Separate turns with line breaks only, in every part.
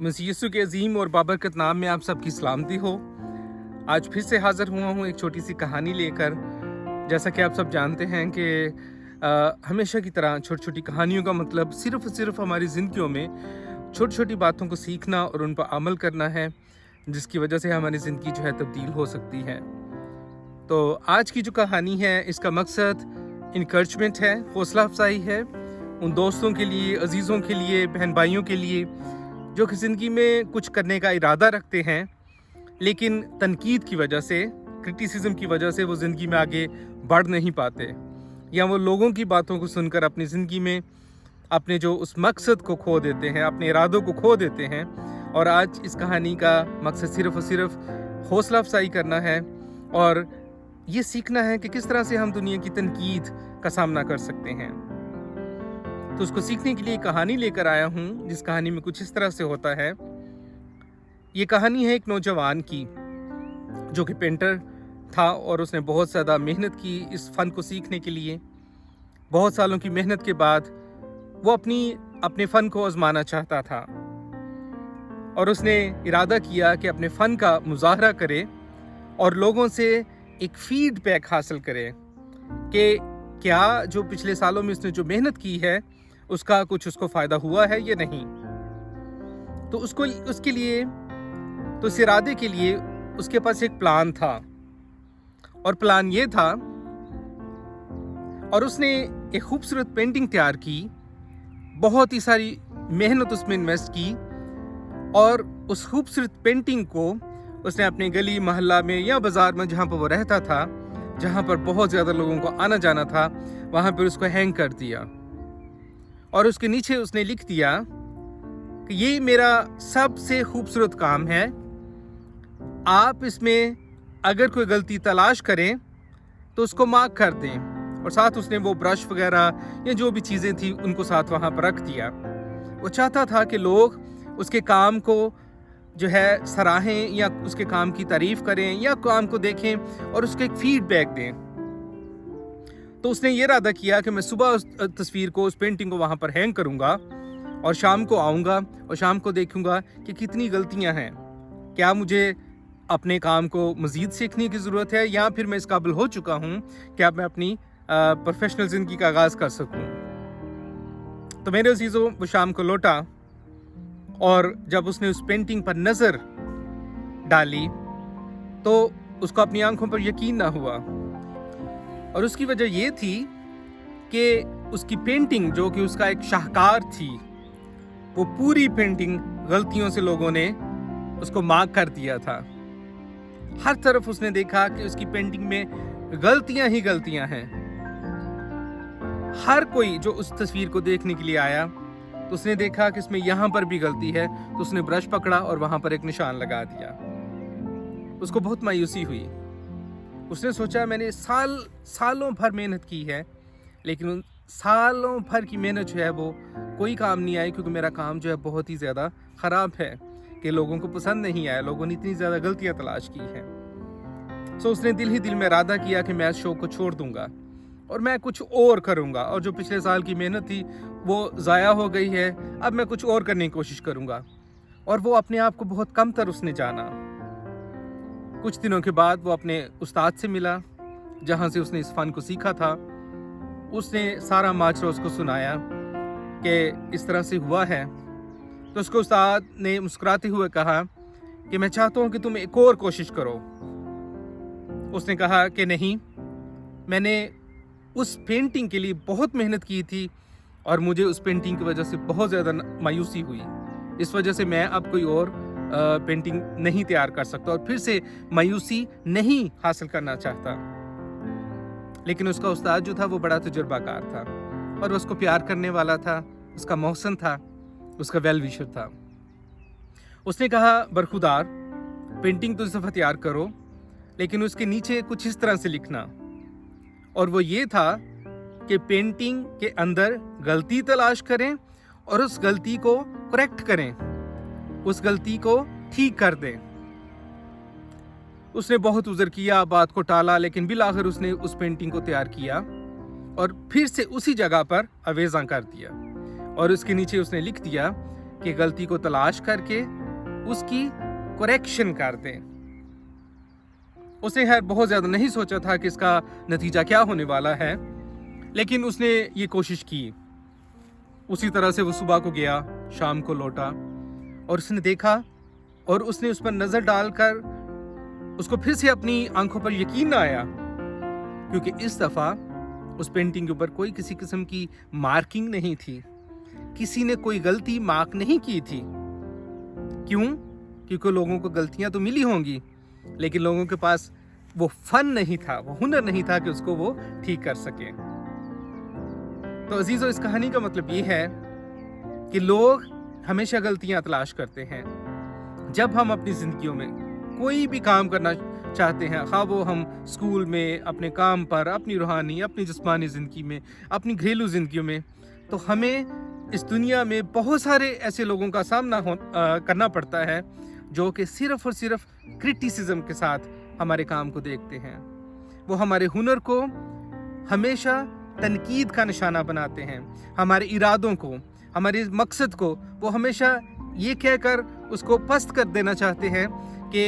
मसीह यीशु के अजीम और बाबरकत नाम में आप सबकी सलामती हो। आज फिर से हाज़िर हुआ हूँ एक छोटी सी कहानी लेकर। जैसा कि आप सब जानते हैं कि हमेशा की तरह छोटी छोटी कहानियों का मतलब सिर्फ हमारी ज़िंदगियों में छोटी छोटी बातों को सीखना और उन पर अमल करना है, जिसकी वजह से हमारी ज़िंदगी जो है तब्दील हो सकती है। तो आज की जो कहानी है इसका मकसद इनकरेजमेंट है, हौसला अफजाई है उन दोस्तों के लिए, अजीज़ों के लिए, बहन भाइयों के लिए जो कि ज़िंदगी में कुछ करने का इरादा रखते हैं, लेकिन तनकीद की वजह से, क्रिटिसिज्म की वजह से वो ज़िंदगी में आगे बढ़ नहीं पाते, या वो लोगों की बातों को सुनकर अपनी ज़िंदगी में अपने जो उस मकसद को खो देते हैं, अपने इरादों को खो देते हैं। और आज इस कहानी का मकसद सिर्फ और सिर्फ हौसला अफजाई करना है और ये सीखना है कि किस तरह से हम दुनिया की तनकीद का सामना कर सकते हैं। तो उसको सीखने के लिए कहानी लेकर आया हूँ, जिस कहानी में कुछ इस तरह से होता है। ये कहानी है एक नौजवान की जो कि पेंटर था और उसने बहुत ज़्यादा मेहनत की इस फ़न को सीखने के लिए। बहुत सालों की मेहनत के बाद वो अपने फ़न को आजमाना चाहता था और उसने इरादा किया कि अपने फ़न का मुजाहरा करे और लोगों से एक फीडबैक हासिल करे कि क्या जो पिछले सालों में उसने जो मेहनत की है उसका कुछ उसको फ़ायदा हुआ है या नहीं। तो उसके लिए, तो इस इरादे के लिए उसके पास एक प्लान था और प्लान ये था, और उसने एक खूबसूरत पेंटिंग तैयार की, बहुत ही सारी मेहनत उसमें इन्वेस्ट की और उस खूबसूरत पेंटिंग को उसने अपने गली मोहल्ला में या बाज़ार में जहाँ पर वो रहता था, जहाँ पर बहुत ज़्यादा लोगों को आना जाना था, वहाँ पर उसको हैंग कर दिया और उसके नीचे उसने लिख दिया कि ये मेरा सबसे खूबसूरत काम है, आप इसमें अगर कोई गलती तलाश करें तो उसको मार्क कर दें। और साथ उसने वो ब्रश वगैरह या जो भी चीज़ें थी उनको साथ वहाँ पर रख दिया। वो चाहता था कि लोग उसके काम को जो है सराहें या उसके काम की तारीफ़ करें या काम को देखें और उसको एक फीडबैक दें। तो उसने ये इरादा किया कि मैं सुबह उस तस्वीर को, उस पेंटिंग को वहाँ पर हैंग करूँगा और शाम को आऊँगा और शाम को देखूँगा कि कितनी गलतियाँ हैं, क्या मुझे अपने काम को मज़ीद सीखने की ज़रूरत है या फिर मैं इस काबिल हो चुका हूँ कि अब मैं अपनी प्रोफेशनल ज़िंदगी का आगाज़ कर सकूँ। तो मेरे अजीज़ों, वो शाम को लौटा और जब उसने उस पेंटिंग पर नज़र डाली तो उसको अपनी आंखों पर यकीन ना हुआ। और उसकी वजह ये थी कि उसकी पेंटिंग, जो कि उसका एक शाहकार थी, वो पूरी पेंटिंग गलतियों से लोगों ने उसको मार्क कर दिया था। हर तरफ उसने देखा कि उसकी पेंटिंग में गलतियां ही गलतियां हैं। हर कोई जो उस तस्वीर को देखने के लिए आया तो उसने देखा कि इसमें यहाँ पर भी गलती है, तो उसने ब्रश पकड़ा और वहाँ पर एक निशान लगा दिया। उसको बहुत मायूसी हुई। उसने सोचा मैंने सालों भर मेहनत की है, लेकिन उन सालों भर की मेहनत जो है वो कोई काम नहीं आई, क्योंकि मेरा काम जो है बहुत ही ज़्यादा ख़राब है कि लोगों को पसंद नहीं आया, लोगों ने इतनी ज़्यादा गलतियाँ तलाश की हैं। सो उसने दिल ही दिल में इरादा किया कि मैं इस शो को छोड़ दूंगा और मैं कुछ और करूंगा, और जो पिछले साल की मेहनत थी वो ज़ाया हो गई है, अब मैं कुछ और करने की कोशिश करूंगा। और वो अपने आप को बहुत कमतर उसने जाना। कुछ दिनों के बाद वो अपने उस्ताद से मिला जहाँ से उसने इस फ़न को सीखा था। उसने सारा माजरा उसको सुनाया कि इस तरह से हुआ है। तो उसको उस्ताद ने मुस्कुराते हुए कहा कि मैं चाहता हूँ कि तुम एक और कोशिश करो। उसने कहा कि नहीं, मैंने उस पेंटिंग के लिए बहुत मेहनत की थी और मुझे उस पेंटिंग की वजह से बहुत ज़्यादा मायूसी हुई, इस वजह से मैं अब कोई और पेंटिंग नहीं तैयार कर सकता और फिर से मायूसी नहीं हासिल करना चाहता। लेकिन उसका उस्ताद जो था वो बड़ा तजुर्बाकार था और उसको प्यार करने वाला था, उसका मोहसिन था, उसका वेल विशर था। उसने कहा बरखुदार, पेंटिंग तो इस दफ़ा तैयार करो, लेकिन उसके नीचे कुछ इस तरह से लिखना। और वो ये था कि पेंटिंग के अंदर गलती तलाश करें और उस गलती को करेक्ट करें, उस गलती को ठीक कर दें। उसने बहुत उज़र किया, बात को टाला, लेकिन बिल आखिर उसने उस पेंटिंग को तैयार किया और फिर से उसी जगह पर अवेज़ा कर दिया। और उसके नीचे उसने लिख दिया कि गलती को तलाश करके उसकी करेक्शन कर दें। उसने बहुत ज़्यादा नहीं सोचा था कि इसका नतीजा क्या होने वाला है, लेकिन उसने ये कोशिश की। उसी तरह से वो सुबह को गया, शाम को लौटा और उसने देखा और उसने उस पर नज़र डालकर उसको फिर से अपनी आंखों पर यकीन न आया, क्योंकि इस दफ़ा उस पेंटिंग के ऊपर कोई किसी किस्म की मार्किंग नहीं थी, किसी ने कोई गलती मार्क नहीं की थी। क्यों? क्योंकि लोगों को गलतियां तो मिली होंगी, लेकिन लोगों के पास वो फन नहीं था, वो हुनर नहीं था कि उसको वो ठीक कर सके। तो अजीजों, इस कहानी का मतलब ये है कि लोग हमेशा गलतियां तलाश करते हैं। जब हम अपनी जिंदगियों में कोई भी काम करना चाहते हैं, खा वो हम स्कूल में, अपने काम पर, अपनी रूहानी, अपनी जिस्मानी ज़िंदगी में, अपनी घरेलू ज़िंदगियों में, तो हमें इस दुनिया में बहुत सारे ऐसे लोगों का सामना करना पड़ता है जो कि सिर्फ़ और सिर्फ क्रिटिसिज्म के साथ हमारे काम को देखते हैं। वो हमारे हुनर को हमेशा तनकीद का निशाना बनाते हैं, हमारे इरादों को, हमारे मकसद को वो हमेशा ये कहकर उसको पस्त कर देना चाहते हैं कि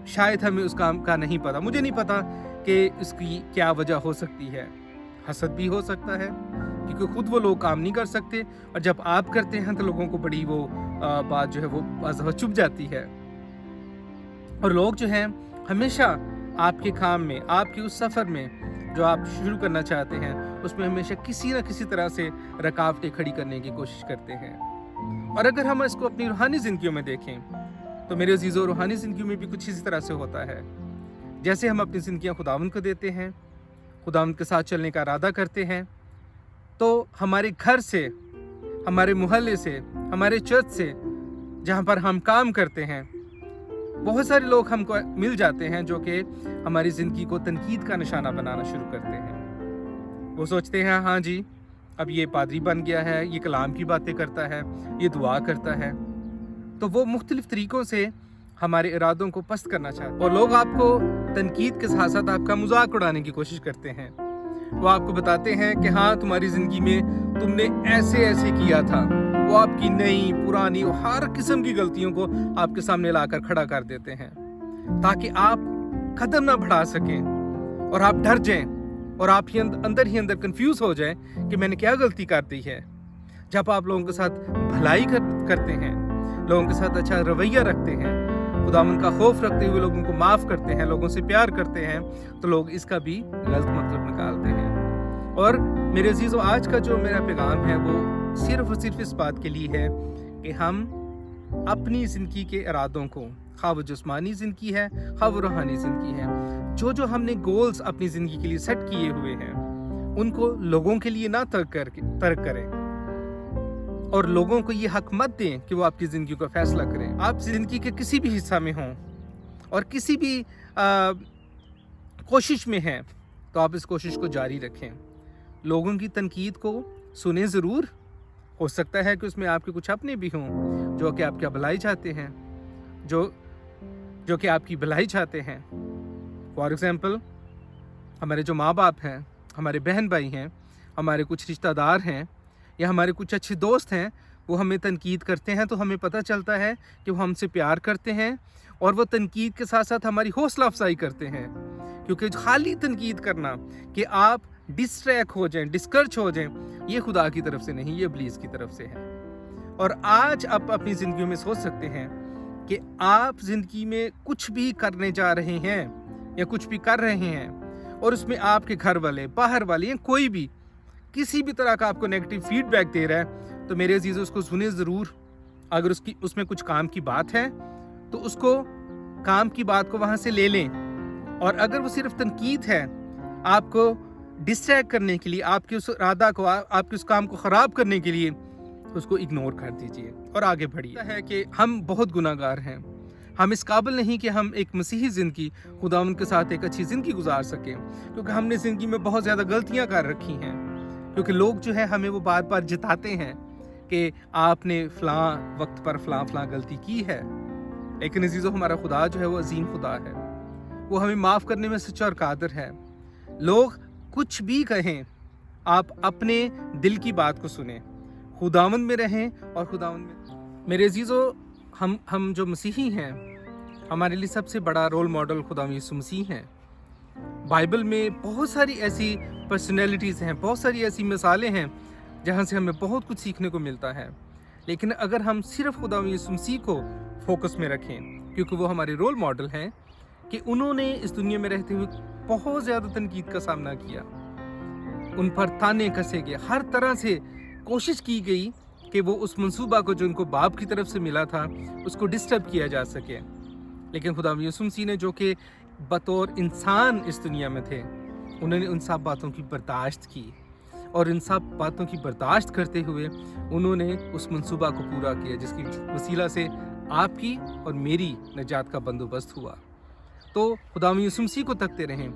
शायद हमें उस काम का नहीं पता, मुझे नहीं पता कि उसकी क्या वजह हो सकती है। हसद भी हो सकता है, क्योंकि खुद वो लोग काम नहीं कर सकते और जब आप करते हैं तो लोगों को बड़ी वो बात जो है वो चुभ जाती है। और लोग जो हैं हमेशा आपके काम में, आपके उस सफ़र में जो आप शुरू करना चाहते हैं, उसमें हमेशा किसी न किसी तरह से रुकावटें खड़ी करने की कोशिश करते हैं। और अगर हम इसको अपनी रूहानी ज़िंदगियों में देखें तो मेरे अजीज़ों, रूहानी ज़िंदगियों में भी कुछ इसी तरह से होता है। जैसे हम अपनी ज़िंदगियाँ खुदावंद को देते हैं, खुदावंद के साथ चलने का इरादा करते हैं, तो हमारे घर से, हमारे मोहल्ले से, हमारे चर्च से, जहाँ पर हम काम करते हैं, बहुत सारे लोग हमको मिल जाते हैं जो कि हमारी ज़िंदगी को तनकीद का निशाना बनाना शुरू करते हैं। वो सोचते हैं, हाँ जी, अब ये पादरी बन गया है, ये कलाम की बातें करता है, ये दुआ करता है। तो वो मुख्तलिफ तरीक़ों से हमारे इरादों को पस्त करना चाहते हैं और लोग आपको तनकीद के साथ साथ आपका मजाक उड़ाने की कोशिश करते हैं। वो आपको बताते हैं कि हाँ, तुम्हारी ज़िंदगी में तुमने ऐसे ऐसे किया था। वो आपकी नई पुरानी हर किस्म की गलतियों को आपके सामने लाकर खड़ा कर देते हैं ताकि आप कदम ना बढ़ा सकें और आप डर जाएं और आप ही अंदर ही अंदर कंफ्यूज हो जाएं कि मैंने क्या गलती कर दी है। जब आप लोगों के साथ भलाई करते हैं, लोगों के साथ अच्छा रवैया रखते हैं, खुदावंद का खौफ रखते हुए लोगों को माफ़ करते हैं, लोगों से प्यार करते हैं, तो लोग इसका भी गलत मतलब निकालते हैं। और मेरे अजीज़ों, आज का जो मेरा पैगाम है वो सिर्फ और सिर्फ इस बात के लिए है कि हम अपनी ज़िंदगी के इरादों को, खा वो जिस्मानी ज़िंदगी है, खा वो रूहानी ज़िंदगी है, जो हमने गोल्स अपनी ज़िंदगी के लिए सेट किए हुए हैं, उनको लोगों के लिए ना तर्क करें और लोगों को ये हक मत दें कि वो आपकी ज़िंदगी का फैसला करें। आप ज़िंदगी के किसी भी हिस्सा में हों और किसी भी कोशिश में हैं, तो आप इस कोशिश को जारी रखें। लोगों की तनकीद को सुने ज़रूर, हो सकता है कि उसमें आपके कुछ अपने भी हों जो कि आपकी भलाई चाहते हैं, जो कि आपकी भलाई चाहते हैं। फॉर एग्ज़ाम्पल, हमारे जो माँ बाप हैं, हमारे बहन भाई हैं, हमारे कुछ रिश्तेदार हैं या हमारे कुछ अच्छे दोस्त हैं, वो हमें तनकीद करते हैं तो हमें पता चलता है कि वो हमसे प्यार करते हैं और वो तनकीद के साथ साथ हमारी हौसला अफजाई करते हैं। क्योंकि खाली तनकीद करना कि आप डिस्ट्रैक्ट हो जाएं, डिस्करेज हो जाएं, ये खुदा की तरफ से नहीं, ये इब्लीस की तरफ से है। और आज आप अपनी ज़िंदगी में सोच सकते हैं कि आप ज़िंदगी में कुछ भी करने जा रहे हैं या कुछ भी कर रहे हैं और उसमें आपके घर वाले, बाहर वाले या कोई भी किसी भी तरह का आपको नेगेटिव फीडबैक दे रहा है, तो मेरे अजीज़ों, उसको सुने ज़रूर। अगर उसमें कुछ काम की बात है तो उसको काम की बात को वहाँ से ले लें, और अगर वो सिर्फ तनकीद है आपको डिस्ट्रैक्ट करने के लिए, आपके उस इरादा को, आपके उस काम को ख़राब करने के लिए, उसको इग्नोर कर दीजिए और आगे बढ़िए। है कि हम बहुत गुनाहगार हैं, हम इस काबिल नहीं कि हम एक मसीही ज़िंदगी खुदावंद के साथ एक अच्छी ज़िंदगी गुजार सकें, क्योंकि हमने ज़िंदगी में बहुत ज़्यादा गलतियाँ कर रखी हैं। क्योंकि लोग जो है हमें वो बार बार जताते हैं कि आपने फ़लाँ वक्त पर फ़लाँ गलती की है, लेकिन अजीज़ों, हमारा खुदा जो है वो अजीम खुदा है, वो हमें माफ़ करने में सच्चा और कादिर है। लोग कुछ भी कहें, आप अपने दिल की बात को सुने, खुदावंद में रहें और खुदावंद में मेरे अजीज़ों, हम जो मसीही हैं, हमारे लिए सबसे बड़ा रोल मॉडल खुदा यीशु मसीह हैं। बाइबल में बहुत सारी ऐसी पर्सनैलिटीज़ हैं, बहुत सारी ऐसी मिसालें हैं जहाँ से हमें बहुत कुछ सीखने को मिलता है। लेकिन अगर हम सिर्फ खुदा यीशु मसीह को फोकस में रखें, क्योंकि वो हमारे रोल मॉडल हैं, कि उन्होंने इस दुनिया में रहते हुए बहुत ज़्यादा तनकीद का सामना किया, उन पर ताने कसे गए, हर तरह से कोशिश की गई कि वो उस मंसूबा को जो उनको बाप की तरफ से मिला था उसको डिस्टर्ब किया जा सके। लेकिन खुदा यीशु मसीह ने, जो कि बतौर इंसान इस दुनिया में थे, उन्होंने उन सब बातों की बर्दाश्त की, और इन सब बातों की बर्दाश्त करते हुए उन्होंने उस मंसूबा को पूरा किया, जिसकी वसीला से आपकी और मेरी निजात का बंदोबस्त हुआ। तो खुदा यीशु मसीह को तकते रहें,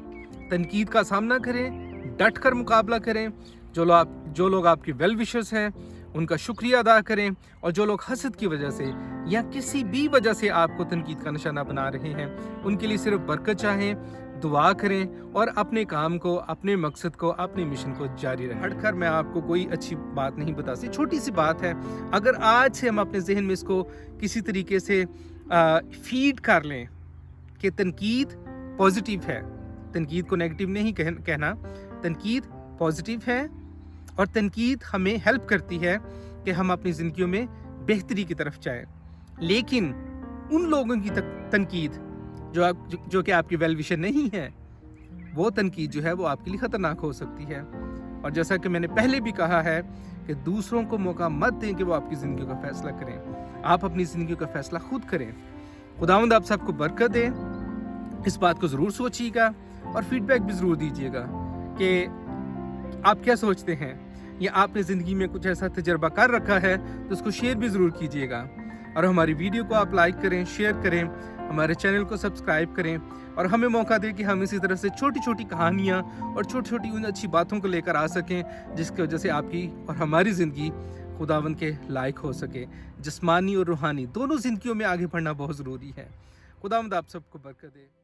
तनकीद का सामना करें, डट कर मुकाबला करें। जो लोग आपके वेल विशर्स हैं उनका शुक्रिया अदा करें, और जो लोग हसद की वजह से या किसी भी वजह से आपको तनकीद का निशाना बना रहे हैं, उनके लिए सिर्फ बरकत चाहें, दुआ करें और अपने काम को, अपने मकसद को, अपने मिशन को जारी रखें। हटकर मैं आपको कोई अच्छी बात नहीं बता सकती, छोटी सी बात है। अगर आज से हम अपने जहन में इसको किसी तरीके से फीड कर लें कि तनकीद पॉजिटिव है, तनकीद को नेगेटिव नहीं कहना, तनकीद पॉजिटिव है, और तनकीद हमें हेल्प करती है कि हम अपनी ज़िंदगियों में बेहतरी की तरफ जाएं। लेकिन उन लोगों की तनकीद जो कि आपकी वेल विशर नहीं है, वो तनकीद जो है वो आपके लिए ख़तरनाक हो सकती है। और जैसा कि मैंने पहले भी कहा है कि दूसरों को मौका मत दें कि वो आपकी ज़िंदगी का फ़ैसला करें, आप अपनी ज़िंदगी का फ़ैसला खुद करें। खुदावंद आप सबको बरकत दे। इस बात को ज़रूर सोचिएगा और फीडबैक भी ज़रूर दीजिएगा कि आप क्या सोचते हैं, या आपने ज़िंदगी में कुछ ऐसा तजर्बा कर रखा है तो उसको शेयर भी ज़रूर कीजिएगा। और हमारी वीडियो को आप लाइक करें, शेयर करें, हमारे चैनल को सब्सक्राइब करें, और हमें मौका दें कि हम इसी तरह से छोटी छोटी कहानियाँ और छोटी छोटी उन अच्छी बातों को लेकर आ सकें, जिसकी वजह से आपकी और हमारी ज़िंदगी खुदावंद के लायक हो सके। जिस्मानी और रूहानी दोनों ज़िंदगियों में आगे बढ़ना बहुत ज़रूरी है। खुदावंद आप सबको बरकत दे।